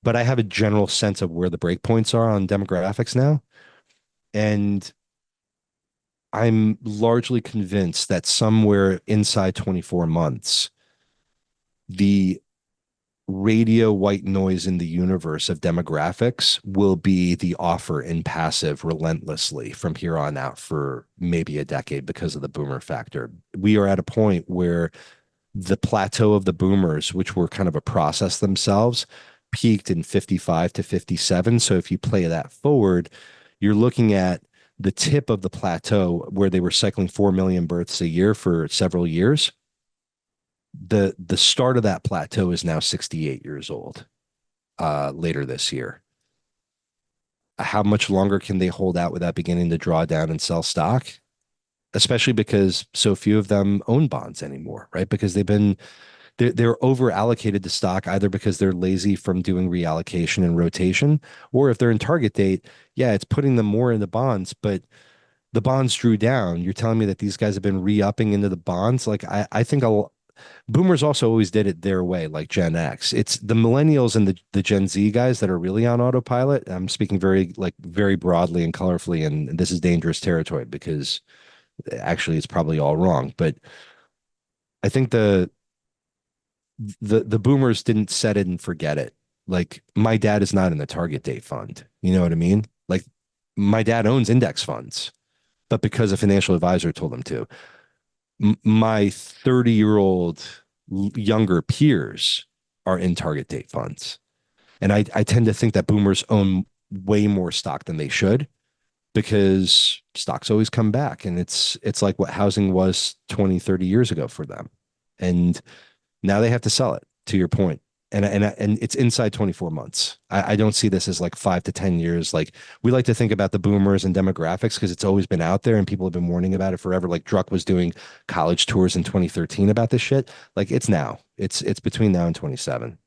but I have a general sense of where the breakpoints are on demographics now. And I'm largely convinced that somewhere inside 24 months, the radio white noise in the universe of demographics will be the offer in passive relentlessly from here on out for maybe a decade because of the boomer factor. We are at a point where the plateau of the boomers, which were kind of a process themselves, peaked in 55 to 57. So if you play that forward, you're looking at the tip of the plateau where they were cycling 4 million births a year for several years. The start of that plateau is now 68 years old later this year. How much longer can they hold out without beginning to draw down and sell stock? Especially because so few of them own bonds anymore, right? Because they're over allocated to stock either because they're lazy from doing reallocation and rotation, or if they're in target date, yeah, it's putting them more into bonds, but the bonds drew down. You're telling me that these guys have been re-upping into the bonds? Like I think boomers also always did it their way, like Gen X. It's the millennials and the Gen Z guys that are really on autopilot. I'm speaking very broadly and colorfully, and this is dangerous territory because actually it's probably all wrong. But I think the boomers didn't set it and forget it. Like my dad is not in the target date fund. You know what I mean? Like my dad owns index funds, but because a financial advisor told him to. My 30-year-old younger peers are in target date funds. And I tend to think that boomers own way more stock than they should because stocks always come back. And it's like what housing was 20, 30 years ago for them. And now they have to sell it, to your point. And it's inside 24 months. I don't see this as like 5 to 10 years. Like we like to think about the boomers and demographics because it's always been out there and people have been warning about it forever. Like Druck was doing college tours in 2013 about this shit. Like it's now. It's between now and 27.